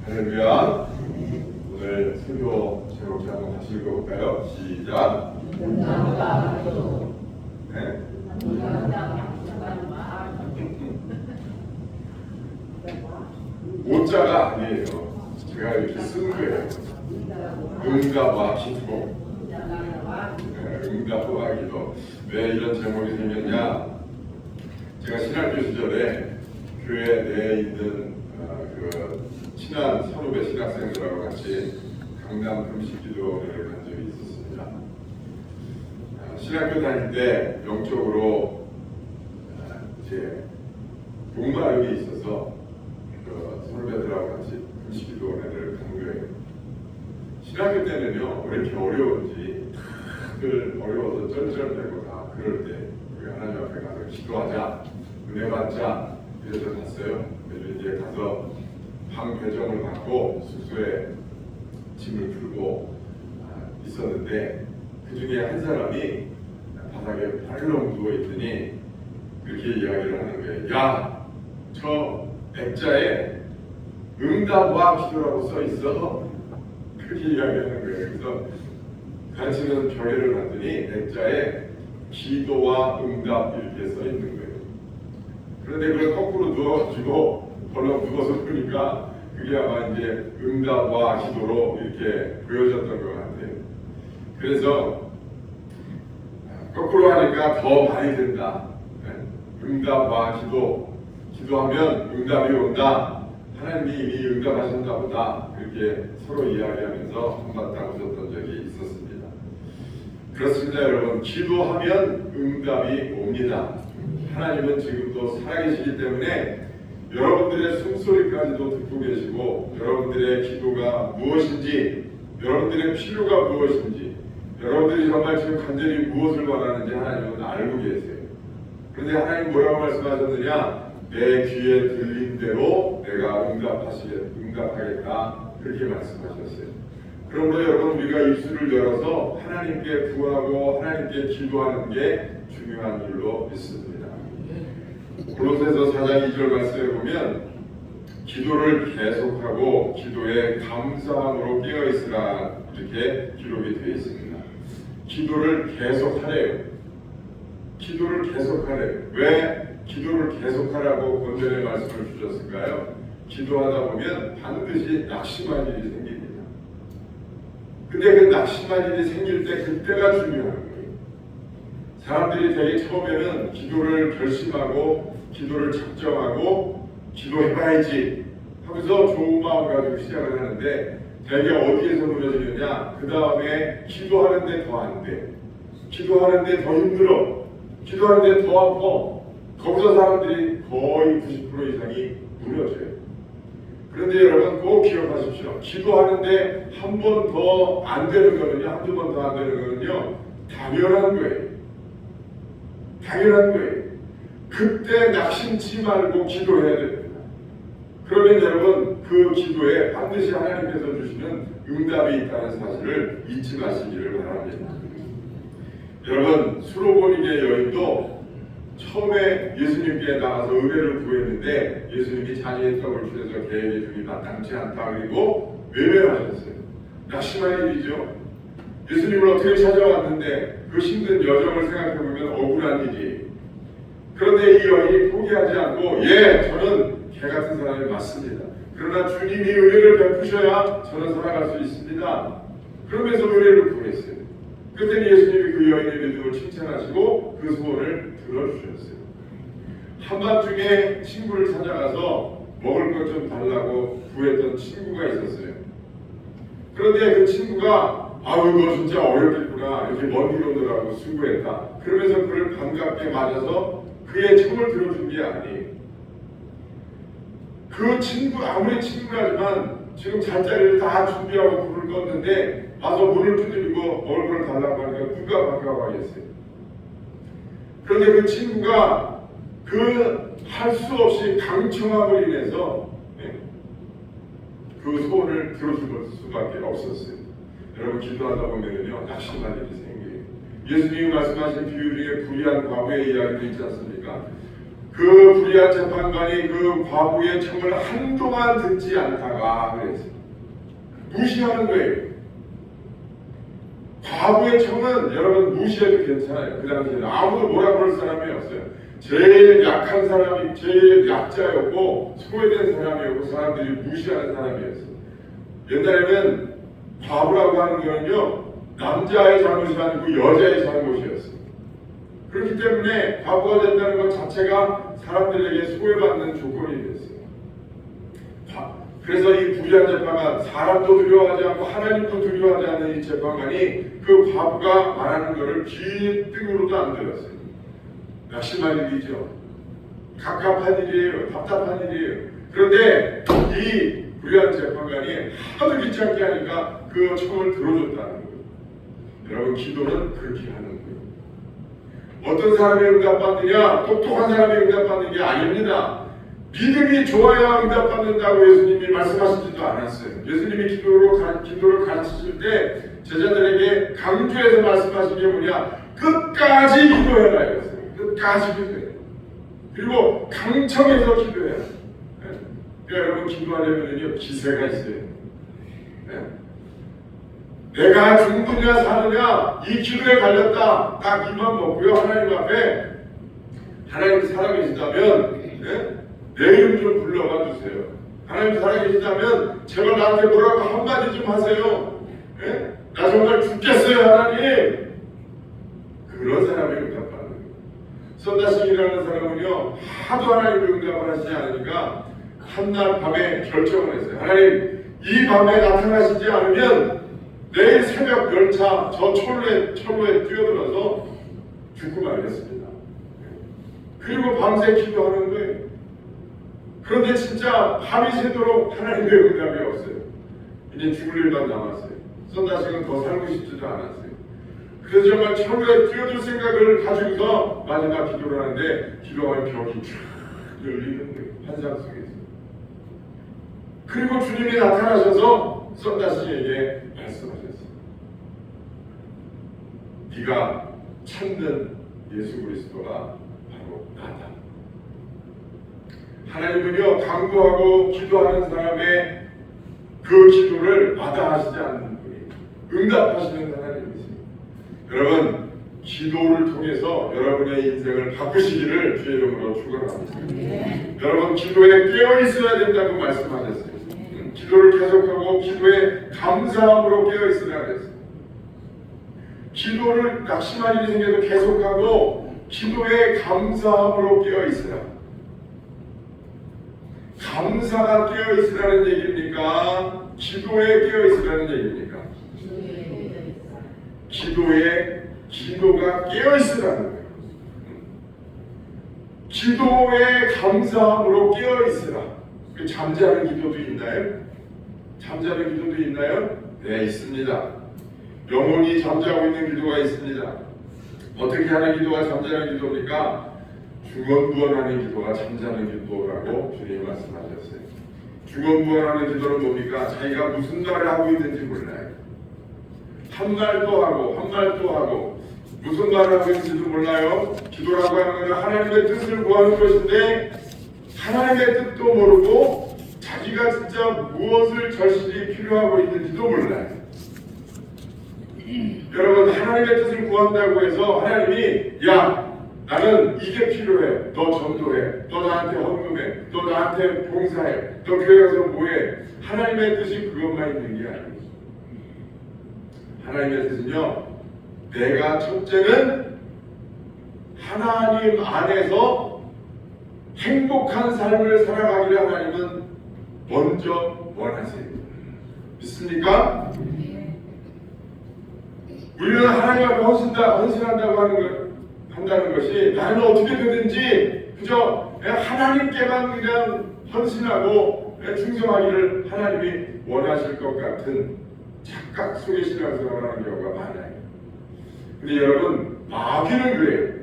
할렐루야. 오늘 설교 제목이 한번 같이 읽어볼까요? 시작. 네. 오자가 아니에요. 제가 이렇게 쓴 거예요. 응답과 기도. 응답과 기도. 왜 이런 제목이 생겼냐? 제가 신학교 시절에 교회 내에 있는 그 친한 선후배 신학생들하고 같이 강남 금식기도회를 간 적이 있었습니다. 신학교 다닐 때 영적으로 이제 목마름이 있어서 그 선후배들하고 같이 금식기도회를 간 거예요. 신학교 때는요 왜 이렇게 어려운지 늘 어려워서 쩔쩔대고 다 그럴 때 우리 하나님 앞에 가서 기도하자, 은혜 받자 이래서 갔어요. 그래서 이제 가서 방 배정을 받고 숙소에 짐을 풀고 있었는데 그 중에 한 사람이 바닥에 발렁 누워 있더니 그렇게 이야기를 하는 거예요. 야, 저 액자에 응답과 기도라고 써 있어. 그렇게 이야기하는 거예요. 그래서 간신은 별을 봤더니 액자에 기도와 응답 이렇게 써 있는 거예요. 그런데 그걸 거꾸로 누워가지고 벌렁 누워서 보니까 그게 아마 이제 응답과 기도로 이렇게 보여졌던 것 같아요. 그래서 거꾸로 하니까 더 많이 된다. 응답과 기도, 기도하면 응답이 온다. 하나님이 이미 응답하셨나 보다. 그렇게 서로 이야기하면서 한바탕 웃었던 적이 있었습니다. 그렇습니다, 여러분. 기도하면 응답이 옵니다. 하나님은 지금도 살아계시기 때문에 여러분들의 숨소리까지도 듣고 계시고 여러분들의 기도가 무엇인지, 여러분들의 필요가 무엇인지, 여러분들이 정말 지금 간절히 무엇을 원하는지 하나님은 알고 계세요. 그런데 하나님 뭐라고 말씀하셨느냐? 내 귀에 들린 대로 내가 응답하겠다. 그렇게 말씀하셨어요. 그러므로 여러분, 우리가 입술을 열어서 하나님께 구하고 하나님께 기도하는 게 중요한 줄로 믿습니다. 골로새서 4장 2절 말씀에 보면 기도를 계속하고 기도에 감사함으로 깨어있으라 이렇게 기록이 되어 있습니다. 기도를 계속하래요. 기도를 계속하래요. 왜 기도를 계속하라고 본전의 말씀을 주셨을까요? 기도하다 보면 반드시 낙심한 일이 생깁니다. 근데 그 낙심한 일이 생길 때 그때가 중요한 거예요. 사람들이 되게 처음에는 기도를 결심하고 기도를 작정하고 기도해봐야지 하면서 좋은 마음 가지고 시작을 하는데 되게 어디에서 무너지느냐? 그 다음에 기도하는데 더 안 돼. 기도하는데 더 힘들어. 기도하는데 더 아파. 거기서 사람들이 거의 90% 이상이 무너져요. 그런데 여러분 꼭 기억하십시오. 기도하는데 한 번 더 안 되는 거는요, 한두 번 더 안 되는 거는요, 당연한 거예요. 당연한 거예요. 그때 낙심치 말고 기도해야 됩니다. 그러면 여러분 그 기도에 반드시 하나님께서 주시는 응답이 있다는 사실을 잊지 마시기를 바랍니다. 여러분, 수로보니게 여인도 처음에 예수님께 나가서 은혜를 구했는데 예수님이 자기의 떡을 주셔서 계획의 중이 마땅치 않다 그리고 외면하셨어요. 낙심한 일이죠. 예수님을 어떻게 찾아왔는데 그 힘든 여정을 생각해보면 억울한 일이에요. 그런데 이 여인이 포기하지 않고 저는 개 같은 사람이 맞습니다. 그러나 주님이 은혜를 베푸셔야 저는 살아갈 수 있습니다. 그러면서 은혜를 구했어요. 그랬더니 예수님이 그 여인의 믿음을 칭찬하시고 그 소원을 들어주셨어요. 한밤중에 친구를 찾아가서 먹을 것 좀 달라고 구했던 친구가 있었어요. 그런데 그 친구가 너 진짜 어렵겠구나, 이렇게 먼 길 오느라고 수고했다 그러면서 그를 반갑게 맞아서 그의 청을 들어준 게 아니에요. 그 친구, 아무리 친구라지만 지금 잠자리를 다 준비하고 불을 껐는데 와서 문을 두드리고 먹을 걸 달라고 하니까 누가 반가워하겠어요. 그런데 그 친구가 그 할 수 없이 강청함을 인해서 그 소원을 들어줄 수밖에 없었어요. 여러분, 기도하다 보면요 낙심한 일이 생겨요. 예수님이 말씀하신 비유 중에 불의한 과부의 이야기도 있지 않습니까? 그 불의한 재판관이 그 과부의 청을 한동안 듣지 않다가 그랬어요. 무시하는 거예요. 과부의 청은 여러분 무시해도 괜찮아요. 그 당시에는 아무도 뭐라 그럴 사람이 없어요. 제일 약한 사람이 제일 약자였고 소외된 사람이었고 사람들이 무시하는 사람이었어요. 옛날에는 과부라고 하는 거는요 남자의 잘못이 아니고 여자의 잘못이었어요. 그렇기 때문에 과부가 된다는 것 자체가 사람들에게 소외받는 조건이 됐어요. 그래서 이 불의한 재판관, 사람도 두려워하지 않고 하나님도 두려워하지 않는 이 재판관이 그 과부가 말하는 것을 귀등으로도 안 들었어요. 낙심한 일이죠. 갑갑한 일이에요. 답답한 일이에요. 그런데 이 불의한 재판관이 하도 귀찮게 하니까 그 청을 들어줬다는 거예요. 여러분 기도는 그렇게 하는 거예요. 어떤 사람이 응답받느냐, 똑똑한 사람이 응답받는 게 아닙니다. 믿음이 좋아야 응답받는다고 예수님이 말씀하시지도 않았어요. 예수님이 기도를 가르치실 때 제자들에게 강조해서 말씀하신 게 뭐냐, 끝까지 기도해라 이랬어요. 끝까지 기도해라. 그리고 강청해서 기도해라. 그러니까 여러분 기도하려면요 기세가 있어요. 내가 죽느냐 사느냐 이 기도에 갈렸다. 딱 입만 먹고요 하나님 앞에 하나님 살아계시다면 내 이름 좀 불러봐 주세요. 하나님 살아계시다면 제발 나한테 뭐라고 한마디 좀 하세요. 나 정말 죽겠어요 하나님. 그런 사람이 응답받는 거예요. 선다싱이라는 사람은요 하도 하나님이 응답을 하시지 않으니까 한날 밤에 결정을 했어요. 하나님 이 밤에 나타나시지 않으면 내일 새벽 열차 저 철로에 뛰어들어서 죽고 말겠습니다. 그리고 밤새 기도하는 거예요. 그런데 진짜 밤이 새도록 하나님의 응답이 없어요. 이제 죽을 일만 남았어요. 선다식은 더 살고 싶지도 않았어요. 그래서 정말 철로에 뛰어들 생각을 가지고서 마지막 기도를 하는데 기도하면 벽이 쫙 열리는 거예요. 환상 속에서. 그리고 주님이 나타나셔서 선다식에게 말씀하셨어요. 네가 찾는 예수 그리스도가 바로 나다. 하나님은요 강구하고 기도하는 사람의 그 기도를 마다하시지 않는 분이 응답하시는 하나님이세요. 여러분 기도를 통해서 여러분의 인생을 바꾸시기를 주의 이름으로 축원합니다. 여러분 기도에 깨어 있어야 된다고 말씀하셨어요. 기도를 계속하고 기도에 감사함으로 깨어 있으라 그랬어요. 기도를 낙심한 일이 생겨도 계속하고 기도에 감사함으로 깨어 있으라. 감사가 깨어 있으라는 얘기입니까? 기도에 깨어 있으라는 얘기입니까? 기도가 깨어 있으라는 거예요. 기도에 감사함으로 깨어 있으라. 잠자는 기도도 있나요? 잠자는 기도도 있나요? 네, 있습니다. 영혼이 잠자고 있는 기도가 있습니다. 어떻게 하는 기도가 잠자는 기도입니까? 중언부언하는 기도가 잠자는 기도라고 주님이 말씀하셨어요. 중언부언하는 기도는 뭡니까? 자기가 무슨 말을 하고 있는지 몰라요. 한 말도 하고 한 말도 하고 무슨 말을 하고 있는지도 몰라요. 기도라고 하는 것은 하나님의 뜻을 구하는 것인데 하나님의 뜻도 모르고 자기가 진짜 무엇을 절실히 필요하고 있는지도 몰라요. 여러분 하나님의 뜻을 구한다고 해서 하나님이 야 나는 이게 필요해. 너 전도해. 너 나한테 헌금해. 너 나한테 봉사해. 너 교회 가서 뭐해. 하나님의 뜻이 그것만 있는 게 아니에요. 하나님의 뜻은요 내가 첫째는 하나님 안에서 행복한 삶을 살아가기를 하나님은 먼저 원하세요. 믿습니까? 우리는 하나님 앞에 헌신한다고 한다는 것이 나는 어떻게 되든지 그저 하나님께만 그냥 헌신하고 충성하기를 하나님이 원하실 것 같은 착각 속에 신앙생활을 하는 경우가 많아요. 근데 여러분 마귀는 그래요.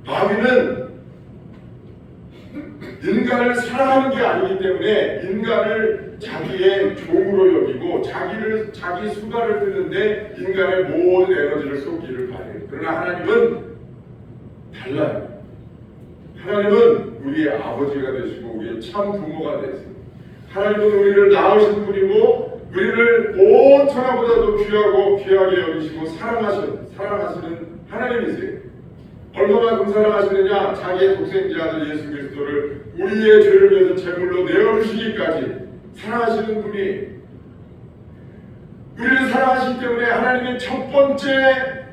마귀는 인간을 사랑하는 게 아니기 때문에 인간을 자기의 종으로 여기고 자기 수단을 쓰는데 인간의 모든 에너지를 쏟기를 바래요. 그러나 하나님은 달라요. 하나님은 우리의 아버지가 되시고 우리의 참 부모가 되세요. 하나님은 우리를 낳으신 분이고 우리를 온 천하보다도 귀하고 귀하게 여기시고 사랑하시는 하나님이세요. 얼마만큼 사랑하시느냐? 자기의 독생자 아들 예수 그리스도를 우리의 죄를 위해서 제물로 내어주시기까지 사랑하시는 분이, 우리를 사랑하시기 때문에 하나님의 첫 번째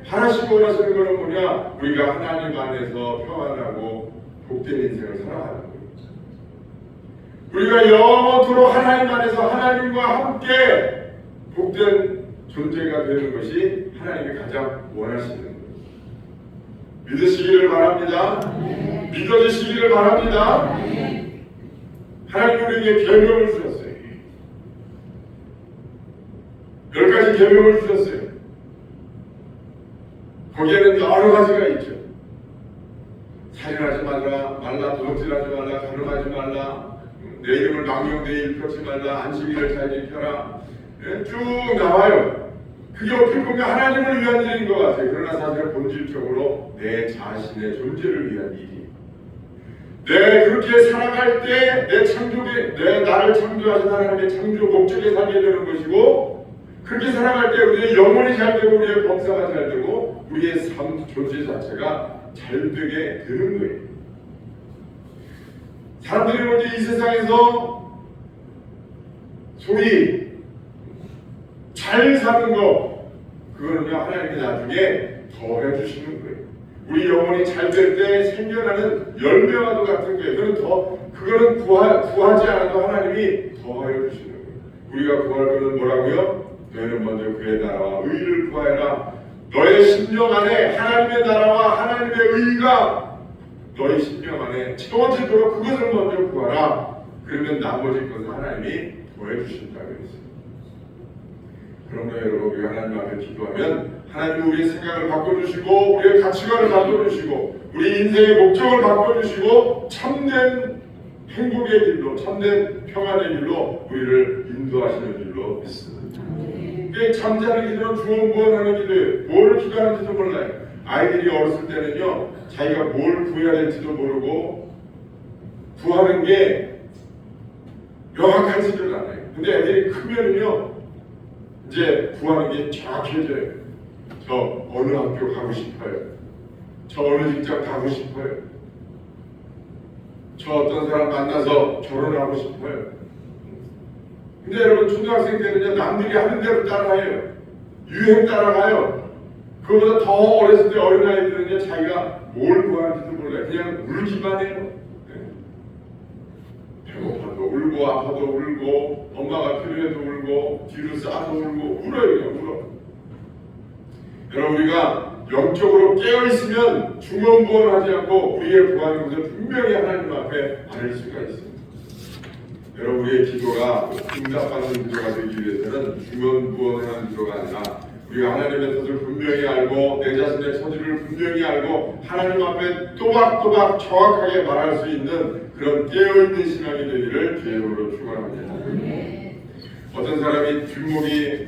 바라시고 원하시는 것은 뭐냐? 우리가 하나님 안에서 평안하고 복된 인생을 살아가는 거예요. 우리가 영원토록 하나님 안에서 하나님과 함께 복된 존재가 되는 것이 하나님이 가장 원하시는 거예요. 믿으시기를 바랍니다. 믿어주시기를 바랍니다. 하나님 우리에게 계명을 주셨어요. 10가지 계명을 주셨어요. 거기에는 여러 가지가 있죠. 살인하지 말라, 도둑질하지 말라, 가늠하지 말라, 내 이름을 망령되이 일컫지 말라, 안식일을 잘 지켜라, 쭉 나와요. 그게 어떻게 보면 하나님을 위한 일인 것 같아요. 그러나 사실은 본질적으로 내 자신의 존재를 위한 일이에요. 내 그렇게 살아갈 때 내 나를 창조하신 하나님의 창조 목적에 살게 되는 것이고, 그렇게 살아갈 때 우리의 영혼이 잘 되고 우리의 범사가 잘 되고 우리의 삶 존재 자체가 잘 되게 되는 거예요. 사람들이 볼 때 이 세상에서 소위 잘 사는 거, 그거는요 하나님이 나중에 더 해주시는 거예요. 우리 영혼이 잘 될 때 생겨나는 열매와도 같은 거예요. 그거는 구하지 않아도 하나님이 더 해주시는 거예요. 우리가 구할 것은 뭐라고요? 너희는 먼저 그의 나라와 의를 구하여라. 너의 심령 안에 하나님의 나라와 하나님의 의가 너희 심령 안에 채워지도록 그것을 먼저 구하라. 그러면 나머지 것은 하나님이 더해주신다고 했어요. 그러므로 여러분, 우리가 하나님 앞에 기도하면 하나님이 우리의 생각을 바꿔주시고 우리의 가치관을 바꿔주시고 우리 인생의 목적을 바꿔주시고 참된 행복의 길로, 참된 평안의 길로 우리를 인도하시는 길로 믿습니다. 잠자는 기도는 주원구원하는 기도예요. 뭐를 기도하는지도 몰라요. 아이들이 어렸을 때는요, 자기가 뭘 구해야 될지도 모르고 구하는 게 명확하지를 않아요. 근데 애들이 크면은요, 이제 구하는 게 정확해져요. 저 어느 학교 가고 싶어요. 저 어느 직장 가고 싶어요. 저 어떤 사람 만나서 결혼하고 싶어요. 근데 여러분, 초등학생 때는요, 남들이 하는 대로 따라해요. 유행 따라가요. 그거보다 더 어렸을 때 어린아이들은요, 자기가 뭘 구하는지도 몰라요. 그냥 울기만 해요. 배고파도 울고, 아파도 울고, 엄마가 필요해도 울고, 뒤로 싸도 울고, 울어요. 그냥 울어. 여러분, 우리가 영적으로 깨어있으면 중언부언하지 않고 우리의 구하는 것을 분명히 하나님 앞에 아릴 수가 있습니다. 여러분, 우리의 기도가 응답받는 기도가 되기 위해서는 중언부언하는 기도가 아니라 우리가 하나님의 뜻을 분명히 알고 내 자신의 처지를 분명히 알고 하나님 앞에 또박또박 정확하게 말할 수 있는 그런 깨어있는 신앙이 되기를 주님으로 축원합니다. 어떤 사람이 뒷목이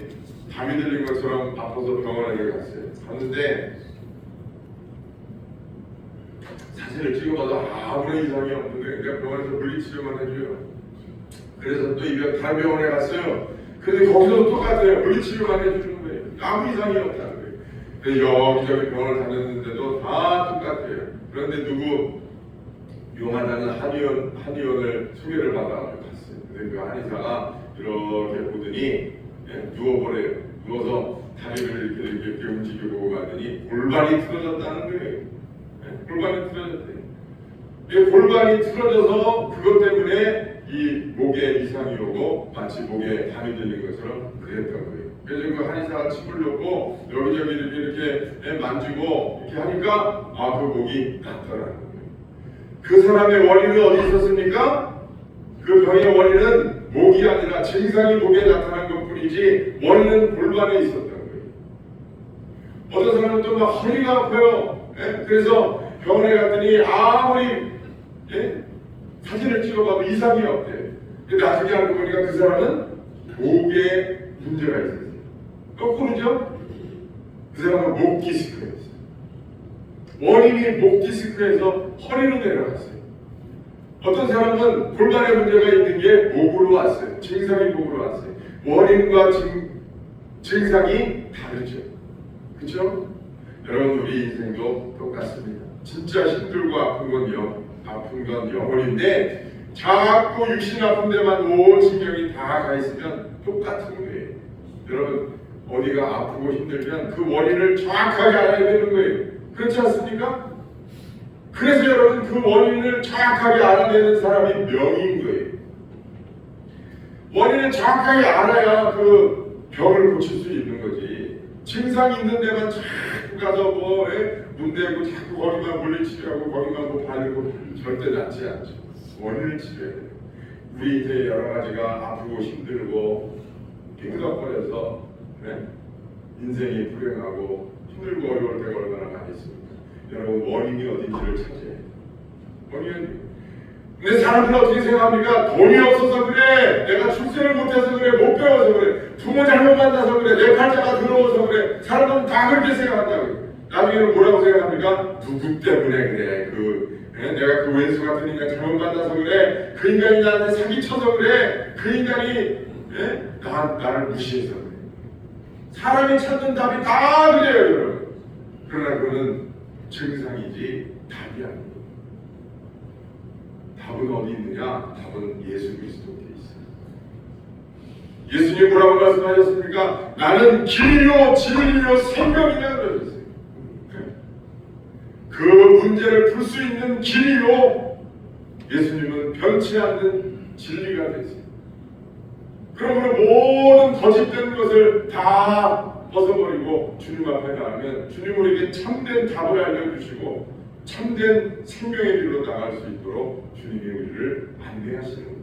담이 들린 것처럼 아파서 병원에 갔어요. 갔는데 사진을 찍어봐도 아무런 이상이 없는데 그냥 병원에서 물리치료만 해줘요. 그래서 또 다른 병원에 갔어요. 근데 거기서도 똑같아요. 물리치료만 해주는 거예요. 아무 이상이 없다는 거예요. 그래서 여기저기 병원을 다녔는데도 다 똑같아요. 그런데 누구 용하다는 한의원을 소개를 받아가지고 갔어요. 근데 그 한의사가 이렇게 보더니 누워버려요. 누워서 다리를 이렇게 움직여보고 가더니 골반이 틀어졌다는 거예요. 골반이 틀어졌대요. 골반이 틀어져서 그것 때문에 이 목에 이상이 오고 마치 목에 담이 들린 것처럼 그랬던 거예요. 그래서 그 한의사가 침을 놓고 여기저기 이렇게 만지고 이렇게 하니까 그 목이 낫더라는 거예요. 그 사람의 원인은 어디 있었습니까? 그 병의 원인은 목이 아니라 증상이 목에 나타난 것뿐이지 원인은 골반에 있었던 거예요. 어떤 사람은 또 막 허리가 아파요. 그래서 병원에 갔더니 아무리 사진을 찍어봐도 이상이 없대요. 근데 나중에 알고 보니까 그 사람은 목에 문제가 있었어요. 거꾸로죠? 그 사람은 목 디스크였어요. 원인이 목 디스크에서 허리로 내려갔어요. 어떤 사람은 골반에 문제가 있는 게 목으로 왔어요. 증상이 목으로 왔어요. 원인과 증상이 다르죠. 그렇죠? 여러분 우리 인생도 똑같습니다. 진짜 힘들고 아픈 건 영혼인데 자꾸 육신 아픈 데만 온 신경이 다 가 있으면 똑같은 거예요. 여러분 어디가 아프고 힘들면 그 원인을 정확하게 알아야 되는 거예요. 그렇지 않습니까? 그래서 여러분 그 원인을 정확하게 알아내는 사람이 명인 거예요. 원인을 정확하게 알아야 그 병을 고칠 수 있는 거지. 증상이 있는 데만 자꾸 가서 문대고 자꾸 거기만 물리치료하고 거기만 바르고 절대 낫지 않죠. 원인을 치료해야 돼요. 우리 이제 여러 가지가 아프고 힘들고 삐그덕거려서 인생이 불행하고 힘들고 어려울 때가 얼마나 많이 있습니까? 여러분 원인이 어딘지를 찾아야 돼요. 원인은 근데 사람들은 어떻게 생각합니까? 돈이 없어서 그래, 내가 출세를 못해서 그래, 못 배워서 그래, 부모 잘못 만나서 그래, 내 팔자가 더러워서 그래. 사람들은 다 그렇게 생각한다고요. 나중에는 뭐라고 생각합니까? 누구 때문에 그래, 내가 그 왼수 같은 인간 잘못 만나서 그래, 그 인간이 나한테 사기쳐서 그래, 그 인간이 나를 무시해서 그래. 사람이 찾는 답이 다 그래요, 여러분. 그러나 그거는 증상이지 답이 아닙니다. 답은 어디 있느냐? 답은 예수 그리스도에 있어요. 예수님 뭐라고 말씀하셨습니까? 나는 길이요 진리요 생명이라고 그러셨어요. 그 문제를 풀 수 있는 길이요, 예수님은 변치 않는 진리가 되세요. 그러므로 모든 거짓된 것을 다 벗어버리고 주님 앞에 나가면 주님 우리에게 참된 답을 알려주시고 참된 생명의 길로 나갈 수 있도록 주님이 우리를 안내하시는 거예요.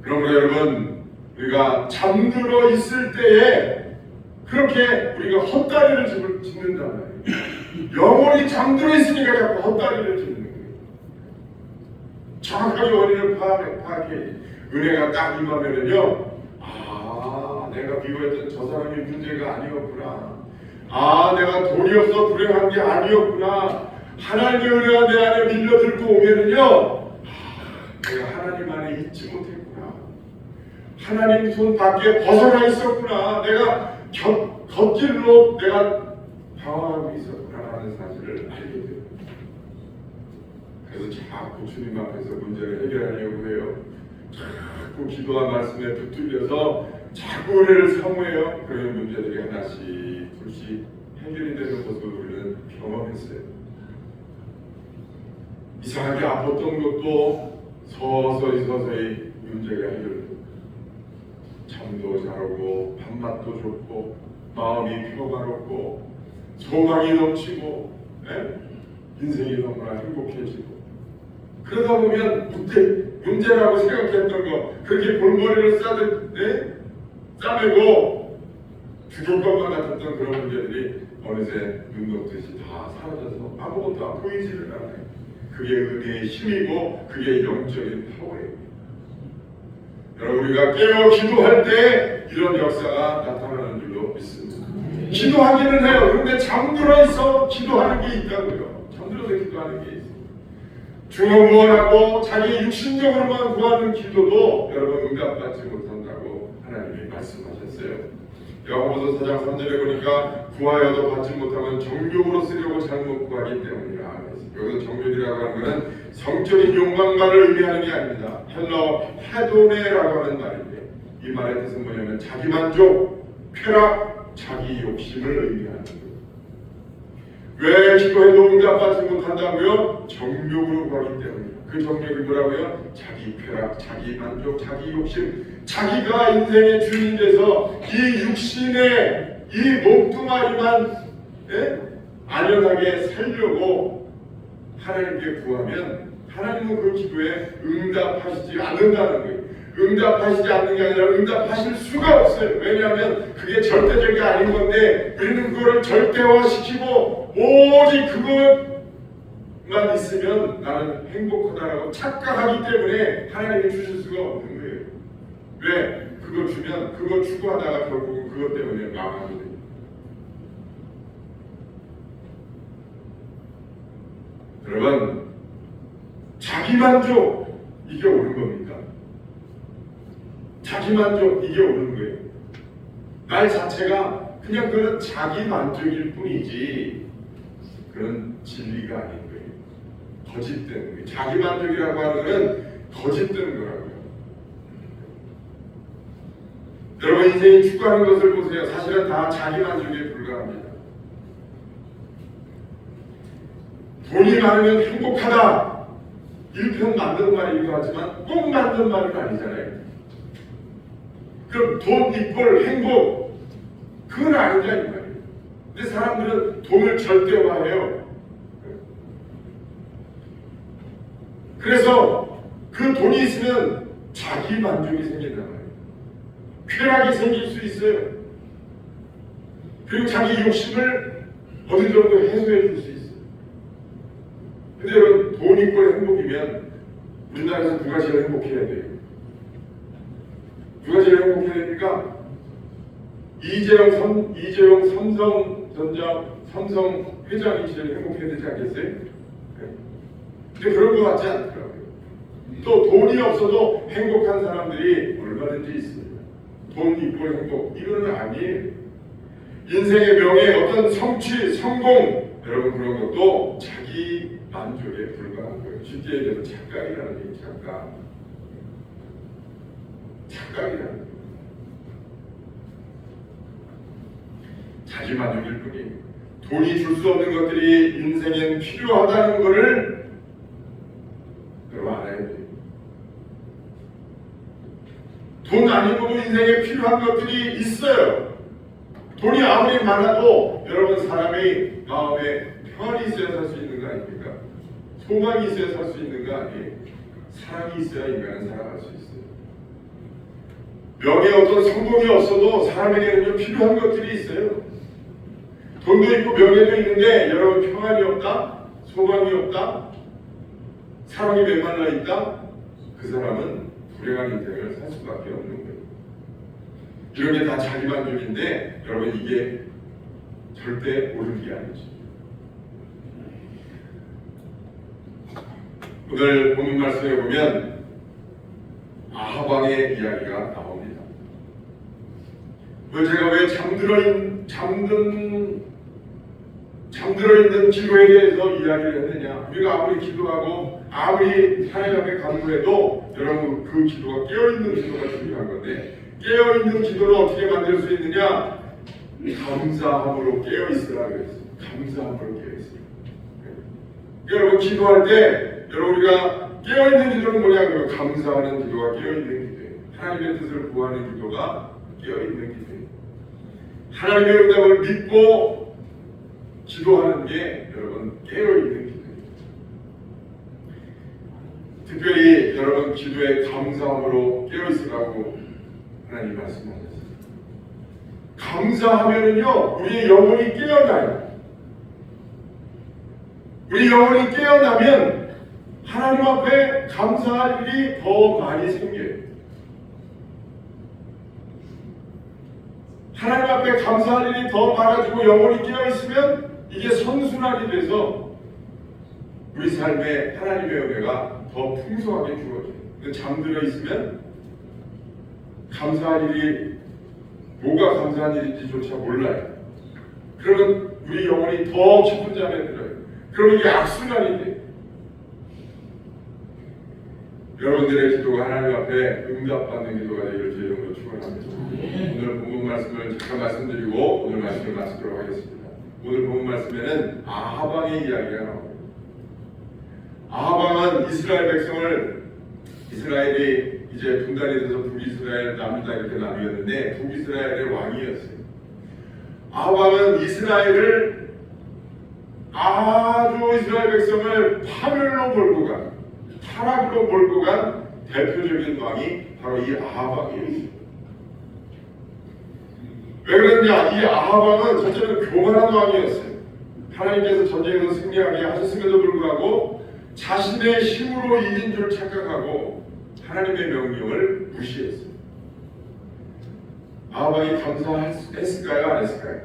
그러므로 여러분 우리가 잠들어 있을 때에 그렇게 우리가 헛다리를 짚는단 말이에요. 영혼이 잠들어 있으니까 자꾸 헛다리를 짚는 거예요. 정확하게 원인을 파악해. 은혜가 딱 임하면은요, 내가 미워했던 저 사람이 문제가 아니었구나. 내가 돈이 없어 불행한 게 아니었구나. 하나님의 은혜가 내 안에 밀려들고 오면은요, 내가 하나님 안에 있지 못했구나. 하나님 손 밖에 벗어나 있었구나. 내가 겉길로 내가 방황하고 있었구나라는 사실을 알게 돼요. 그래서 자꾸 주님 앞에서 문제를 해결하려고 해요. 자꾸 기도한 말씀에 붙들려서 자꾸 은혜를 사모해요. 그런 문제들이 하나씩 둘씩 해결이 되는 것을 우리는 경험했어요. 이상하게 아팠던 것도 서서히 문제가 해결돼요. 잠도 잘 오고 밥맛도 좋고 마음이 평화롭고 소망이 넘치고 인생이 너무나 행복해지고 그러다 보면 문제라고 생각했던 거 그렇게 볼머리를 싸매고 죽을 것만 같았던 그런 문제들이 어느새 눈 녹듯이 다 사라져서 아무것도 안 보이지를 않아요. 그게 은혜의 힘이고 그게 영적인 파워예요. 여러분 우리가 깨어 기도할 때 이런 역사가 나타나는 줄로 믿습니다. 기도하기는 해요. 그런데 잠들어 있어 기도하는 게 있다고요. 잠들어서 기도하는 게 있어요. 중언부언하고 자기 육신적으로만 구하는 기도도 여러분 응답받지 못한다고 하나님이 말씀하셨어요. 야고보서 4장 3절에 보니까 구하여도 받지 못하면 정욕으로 쓰려고 잘못 구하기 때문이라. 여기서 정욕이라고 하는 것은 성적인 욕망만을 의미하는 게 아닙니다. 헬라어 헤도네라고 하는 말인데 이 말의 뜻은 뭐냐면 자기만족, 쾌락, 자기 욕심을 의미하는 거예요. 왜 기도해도 응답받지 못한다고요? 정욕으로 구하기 때문이에요. 그 정욕이 뭐라고요? 자기 쾌락, 자기 만족, 자기 욕심. 자기가 인생의 주인이 돼서 이 육신의 이 몸뚱아리만 안연하게 살려고 하나님께 구하면 하나님은 그 기도에 응답하시지 않는다는 거예요. 응답하시지 않는 게 아니라 응답하실 수가 없어요. 왜냐하면 그게 절대적이 아닌 건데 우리는 그거를 절대화시키고 오직 그것만 있으면 나는 행복하다라고 착각하기 때문에 하나님이 주실 수가 없는 거예요. 왜? 그거 주면 그거 추구하다가 결국은 그것 때문에 망하게 돼요. 여러분, 자기만족 이게 옳은 겁니까? 자기만족 이게 옳은 거예요. 말 자체가 그냥 그런 자기만족일 뿐이지 그런 진리가 아닌 거예요. 거짓된 거예요. 자기만족이라고 하는 건 거짓된 거라고요. 여러분, 인생이 추구하는 것을 보세요. 사실은 다 자기만족에 불과합니다. 돈이 많으면 행복하다. 일편 만든 말이기도 하지만 꼭 만든 말은 아니잖아요. 그럼 돈, 이꼴, 행복 그건 아니냐 이 말이에요. 근데 사람들은 돈을 절대화해요. 그래서 그 돈이 있으면 자기 만족이 생긴단 말이에요. 쾌락이 생길 수 있어요. 그리고 자기 욕심을 어느 정도 해소해 줄 수 있어요. 근데 여러분, 돈 있고 행복이면 우리나라에서 누가 제일 행복해야 돼요? 누가 제일 행복해야 됩니까? 이재용 삼성전자 삼성 회장이 제일 행복해야 되지 않겠어요? 근데 그런 것 같지 않더라고요. 또 돈이 없어도 행복한 사람들이 얼마든지 있습니다. 돈 있고 행복 이거는 아니에요. 인생의 명예, 어떤 성취, 성공 여러분 그런 것도 자기 만족에 불과한 거예요. 쉽게 얘기해서 착각이라는 얘기, 착각이라는 거예요. 자기 만족일 뿐이에요. 돈이 줄 수 없는 것들이 인생엔 필요하다는 것을 여러분 알아야 돼요. 돈 아니고도 인생에 필요한 것들이 있어요. 돈이 아무리 많아도 여러분 사람의 마음에 평안이 있어야 살 수 있는 거 아닙니까? 소망이 있어야 살 수 있는 거 아니에요? 사랑이 있어야 인간은 살아갈 수 있어요. 명예 어떤 성공이 없어도 사람에게는 필요한 것들이 있어요. 돈도 있고 명예도 있는데 여러분 평안이 없다? 소망이 없다? 사랑이 메말라 있다? 그 사람은 불행한 인생을 살 수밖에 없는 거예요. 이런 게 다 자기만족인데 여러분 이게 절대 옳은 게 아니죠. 오늘 본문 말씀에 보면 아합 왕의 이야기가 나옵니다. 제가 왜 잠들어 있는 기도에 대해서 이야기를 했느냐? 우리가 아무리 기도하고 아무리 하나님 앞에 간구해도 여러분 그 기도가 깨어있는 기도가 중요한 건데 깨어있는 기도를 어떻게 만들 수 있느냐? 감사함으로 깨어있으라 그랬어요. 감사함으로 깨어있으라. 여러분 기도할 때 여러분 우리가 깨어있는 기도는 뭐냐? 그러면 감사하는 기도가 깨어있는 기도예요. 하나님의 뜻을 구하는 기도가 깨어있는 기도예요. 하나님의 응답을 믿고 기도하는 게 여러분 깨어있는 기도예요. 특별히 여러분 기도에 감사함으로 깨어있으라고 하나님 말씀하셨어요. 감사하면은요 우리의 영혼이 깨어나요. 우리 영혼이 깨어나면 하나님 앞에 감사할 일이 더 많이 생겨요. 하나님 앞에 감사할 일이 더 많아지고 영혼이 깨어있으면 이게 선순환이 돼서 우리 삶에 하나님의 은혜가 더 풍성하게 주어져요. 근데 잠들어 있으면 감사할 일이 뭐가 감사한 일인지조차 몰라요. 그러면 우리 영혼이 더 깊은 잠에 들어요. 그러면 이게 악순환이 돼요. 여러분들의 기도가 하나님 앞에 응답받는 기도가 되기를 주의 이름으로 축원합니다. 오늘 본문 말씀을 잠깐 말씀드리고 오늘 말씀을 마치도록 하겠습니다. 오늘 본문 말씀에는 아합 왕의 이야기가 나옵니다. 아합 왕은 이스라엘 백성을 이스라엘이 이제 분단이 돼서 북이스라엘, 남유다 이렇게 나뉘었는데 북이스라엘의 왕이었어요. 아합 왕은 이스라엘을 아주 이스라엘 백성을 파멸로 몰고 간 타락으로 몰고 간 대표적인 왕이 바로 이 아합 왕이었어요. 왜 그랬냐? 이 아합 왕은 첫째는 교만한 왕이었어요. 하나님께서 전쟁에서 승리하게 하셨음에도 불구하고 자신의 힘으로 이긴 줄 착각하고 하나님의 명령을 무시했어요. 아합 왕이 감사했을까요? 안 했을까요?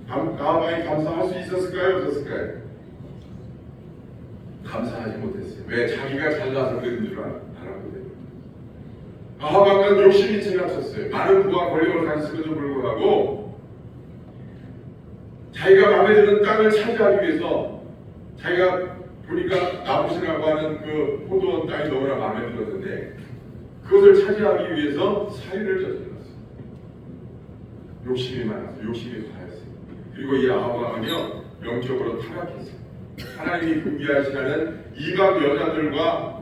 아합 왕이 감사할 수 있었을까요? 없었을까요? 감사하지 못했어요. 왜? 자기가 잘나서 그런 줄 알았거든요. 아합은 욕심이 지나쳤어요. 많은 부와 권력을 가졌음에도 불구하고 자기가 마음에 드는 땅을 차지하기 위해서, 자기가 보니까 나봇이라고 하는 그 포도원 땅이 너무나 마음에 들었는데 그것을 차지하기 위해서 살인을 저질렀어요. 욕심이 많았어요. 욕심이 과했어요. 그리고 이 아합 왕은요, 영적으로 타락했어요. 하나님이 금기하시라는 이방 여자들과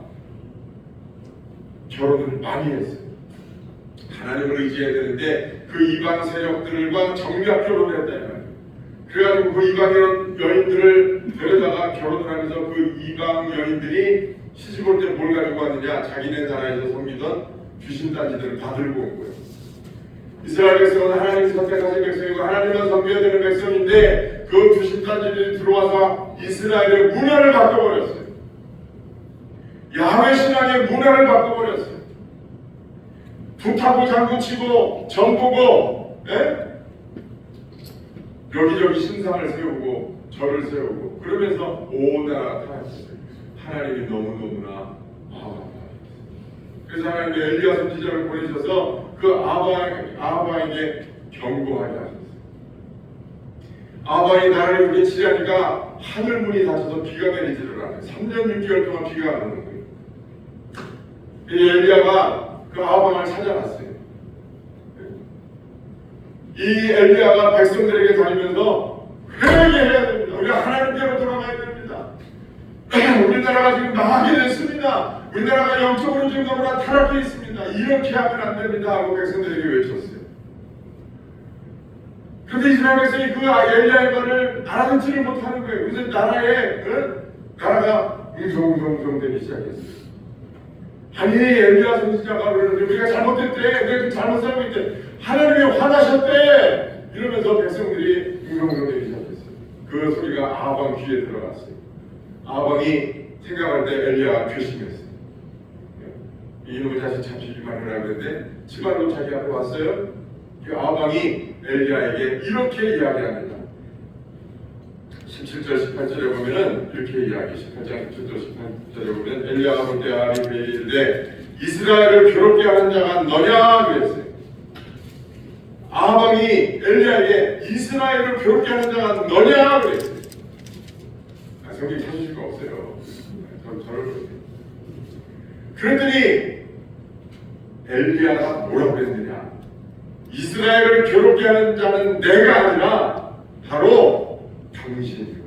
결혼을 많이 했어요. 하나님을 의지해야 되는데 그 이방 세력들과 정략 결혼을 했다 이 말이에요. 그래가지고 그 이방 여인들을 데려다가 결혼을 하면서 그 이방 여인들이 시집 올 때 뭘 가지고 왔느냐? 자기네 나라에서 섬기던 귀신단지들을 다 들고 온 거예요. 이스라엘 백성은 하나님이 선택하신 백성이고 하나님만 섬겨야 되는 백성인데 그 귀신단지들이 들어와서 이스라엘의 문화를 바꿔버렸어요. 야훼 신앙의 문화를 바꿔버렸어요. 북하고 장구치고 정보고, 여기저기 신상을 세우고 절을 세우고 그러면서 온 나라가 타락했어요. 하나님이 너무너무나 그래서 하나님이 엘리야 선지자를 보내셔서 그 아합 왕에게 경고하게 하셨어요. 아합 왕이 나라를 이렇게 치려니까 하늘 문이 닫혀서 비가 내리지를 않아요. 3년 6개월 동안 비가 안 오는 거예요. 엘리야가 그 아합 왕을 찾아갔어요. 이 엘리야가 백성들에게 다니면서 회개해야 됩니다. 우리가 하나님께로 돌아가야 됩니다. 우리나라가 지금 망하게 됐습니다. 우리나라가 영적으로 지금 너무나 타락해 있습니다. 이렇게 하면 안 됩니다 하고 백성들에게 외쳤어요. 그런데 이스라엘 백성이 그 엘리야의 말을 알아듣지를 못하는 거예요. 그래서 나라가 웅성웅성 되기 시작했어요. 아니 엘리야 선지자가 그러는데 우리가 잘못했대, 우리가 잘못 살고 있대, 하나님이 화나셨대 이러면서 백성들이 웅성웅성되기 시작했어요. 그 소리가 아합 왕 귀에 들어갔어요. 아합 왕이 생각할 때 엘리야가 결심했어요. 이놈의 자식 잡히기만 해라 그랬는데 치마로 자기 앞에 왔어요. 그 아합 왕이 엘리야에게 이렇게 이야기합니다. 17절 18절에 보면은 이렇게 이야기, 18장 17절 18절에 보면 엘리야가 볼 때 아합이 그에게 이르되 이스라엘을 괴롭게 하는 자가 너냐 그랬어요. 아합 왕이 엘리야에게 이스라엘을 괴롭게 하는 자가 너냐 그랬어요. 성경 찾을 수가 없어요. 저를 그랬더니 엘리야가 뭐라고 그랬느냐? 이스라엘을 괴롭게 하는 자는 내가 아니라 바로 당신이고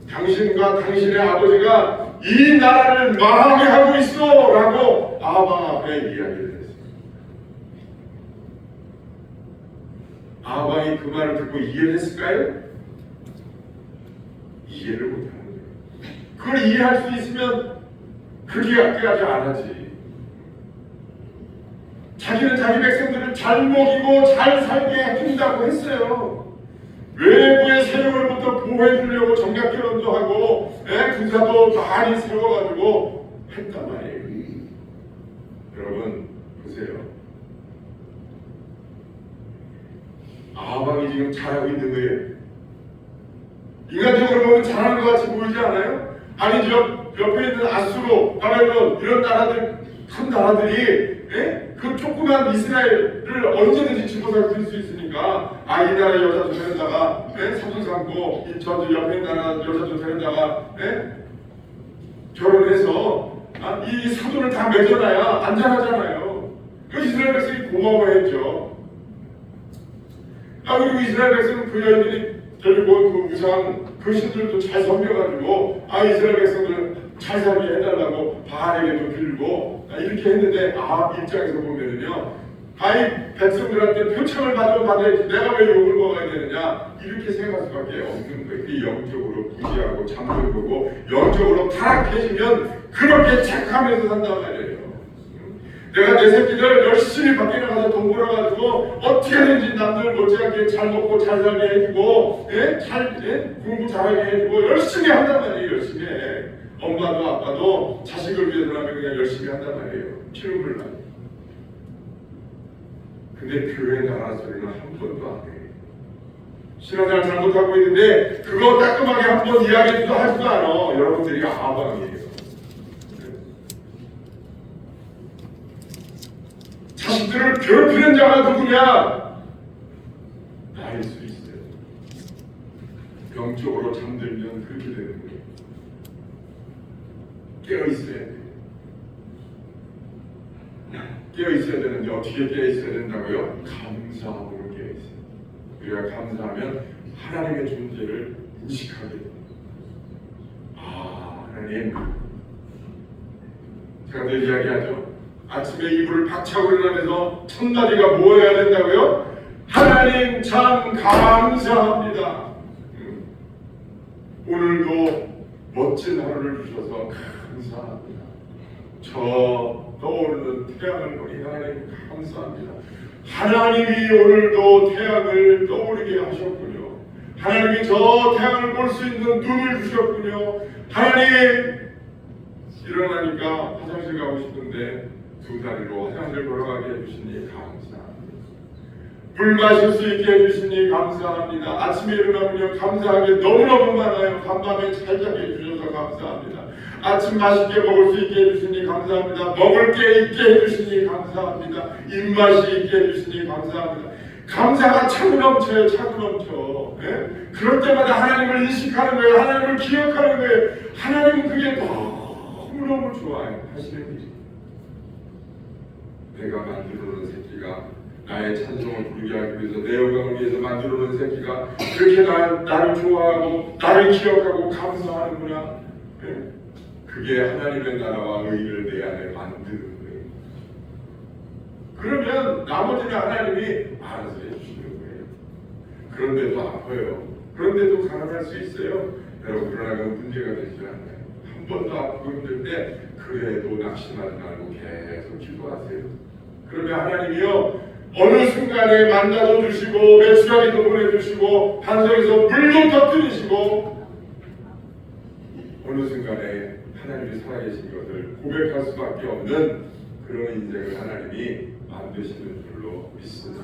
당신과 당신의 아버지가 이 나라를 망하게 하고 있어 라고 아합 앞에 이야기를 했어요. 아합 왕이 그 말을 듣고 이해를 했을까요? 이해를 못하는 거예요. 그걸 이해할 수 있으면 그렇게까지 안 하지. 자기는 자기 백성들을 잘 먹이고 잘 살게 해준다고 했어요. 외부의 세력으로부터 보호해주려고 정략결혼도 하고 군사도 많이 세워가지고 했단 말이에요. 여러분 보세요. 아합 왕이 지금 잘하고 있는 거예요. 인간적으로 보면 잘하는 것 같이 보이지 않아요? 아니죠. 옆에 있는 아수르, 바벨론 이런 나라들, 큰 나라들이 그 조그만 이스라엘을 언제든지 집어삼킬 수 있으니까 이 나라 여자도 데려다가 사돈 삼고 저도 옆에 있는 나라 여자도 데려다가 결혼해서 이 사돈을 다 맺어놔야 안전하잖아요. 그 이스라엘 백성이 고마워했죠. 그리고 이스라엘 백성은 그 여인들이 데리고 그 우상 그 신들도 잘 섬겨가지고 이스라엘 백성들 잘 살게 해달라고 바알에게도 빌고 이렇게 했는데 아합 입장에서 보면은요, 이 백성들한테 표창을 받아야지 내가 왜 욕을 먹어야 되느냐 이렇게 생각할 수밖에 없는 거예요. 그 영적으로 부지하고 잠든 거고 영적으로 타락해지면 그렇게 착하면서 산단 말이에요. 내가 내 새끼들 열심히 밖에 나가서 돈 벌어가지고 어떻게든지 남들 못지않게 잘 먹고 잘 살게 해주고 공부 잘하게 해주고 열심히 한단 말이에요. 열심히 해. 엄마도 아빠도 자식을 위해서라면 그냥 열심히 한단 말이에요. 피눈물 나게. 근데 교회 나가서는 한 번도 안 해. 신앙생활 잘못하고 있는데 그거 따끔하게 한번 이야기도 하지도 않아. 여러분들이 아방이에요. 자식들을 괴롭히는 자가 누구냐? 나일 수 있어요. 영적으로 잠들면 그렇게 되는 거예요. 깨어있어야 돼요. 깨어있어야 되는데 어떻게 깨어있어야 된다고요? 감사함으로 깨어있어요. 우리가 감사하면 하나님의 존재를 인식하게 됩니다. 아, 하나님. 제가 늘 이야기하죠. 아침에 이불을 박차고 일어나면서 첫마디가 뭐 해야 된다고요? 하나님 참 감사합니다. 오늘도 멋진 하루를 주셔서 감사합니다. 저 떠오르는 태양을 보니 하나님 감사합니다. 하나님이 오늘도 태양을 떠오르게 하셨군요. 하나님이 저 태양을 볼 수 있는 눈을 주셨군요. 하나님, 일어나니까 화장실 가고 싶은데 두 다리로 화장실 걸어가게 해주시니 감사합니다. 물 마실 수 있게 해주시니 감사합니다. 아침에 일어나면 감사하게 너무너무 많아요. 간밤에 잘 자게 해주셔서 감사합니다. 아침 맛있게 먹을 수 있게 해주시니 감사합니다. 먹을 게 있게 해주시니 감사합니다. 입맛이 있게 해주시니 감사합니다. 감사가 차고 넘쳐요. 차고 넘쳐. 예? 그럴 때마다 하나님을 인식하는 거예요. 하나님을 기억하는 거예요. 하나님은 그게 너무너무 좋아요. 하시는 일이. 내가 만들어놓은 새끼가 나의 찬송을 부르게 하기 위해서 내 영광을 위해서 만들어놓은 새끼가 그렇게 나를 좋아하고 나를 기억하고 감사하는구나. 예? 그게 하나님의 나라와 의를 내 안에 만드는 거예요. 그러면 나머지는 하나님이 알아서 해주시는 거예요. 그런데도 아파요. 그런데도 가능할 수 있어요. 여러분, 그러나 그건 문제가 되지 않아요. 한 번도 아프고 힘든데 그래도 낙심하지 말고 계속 기도하세요. 그러면 하나님이요 어느 순간에 만나도 주시고 메추라기도 보내주시고 반석에서 물도 터뜨리시고 어느 순간에 하나님이 살아계신 것을 고백할 수밖에 없는 그런 인생을 하나님이 만드시는 줄로 믿습니다.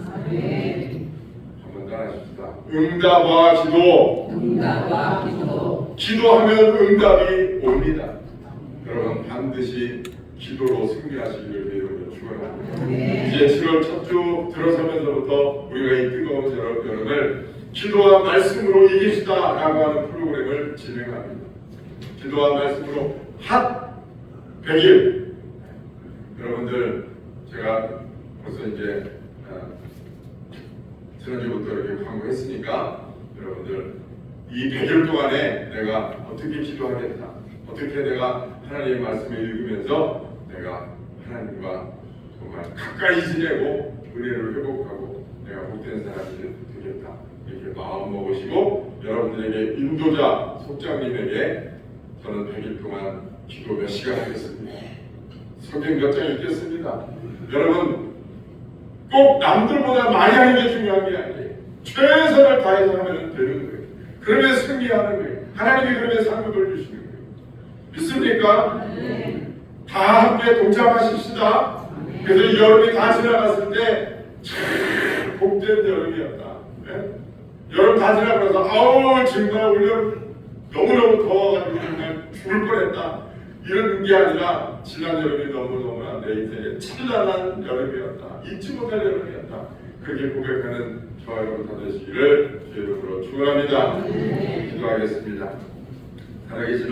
한번 따라하십시다. 응답과 기도. 응답과 기도. 기도하면 응답이 옵니다. 여러분 반드시 기도로 승리하시기를 기도로 축원합니다. 이제 7월 첫 주 들어서면서부터 우리가 이 뜨거운 여름을 기도와 말씀으로 이기시다라고 하는 프로그램을 진행합니다. 기도와 말씀으로 핫 100일. 여러분들 제가 벌써 이제 지난주부터 이렇게 광고했으니까 여러분들 이 100일 동안에 내가 어떻게 기도하겠다, 어떻게 내가 하나님의 말씀을 읽으면서 내가 하나님과 정말 가까이 지내고 은혜를 회복하고 내가 복된 사람이 되겠다 이렇게 마음 먹으시고 여러분들에게 인도자 속장님에게 저는 100일 동안 기도 몇 시간 하겠습니다. 성경 몇 장 읽겠습니다. 여러분 꼭 남들보다 많이 하는 게 중요한 게 아니에요. 최선을 다해서 하면 되는 거예요. 그러면 승리하는 거예요. 하나님이 그러면 상급을 주시는 거예요. 믿습니까? 네. 다 함께 동참하십시다. 그래서 이 여름이 다 지나갔을 때 참 복된 여름이었다. 네? 여름 다 지나고 나서 아우 정말 올 너무너무 더워가지고 정말 죽을 뻔했다. 이런 게 아니라 지난 여름이 너무너무나 내 인생의 찬란한 여름이었다. 잊지 못할 여름이었다. 그렇게 고백하는 저와 여러분 다 되시기를 주의 이름으로 축원합니다. 기도하겠습니다. 살아계신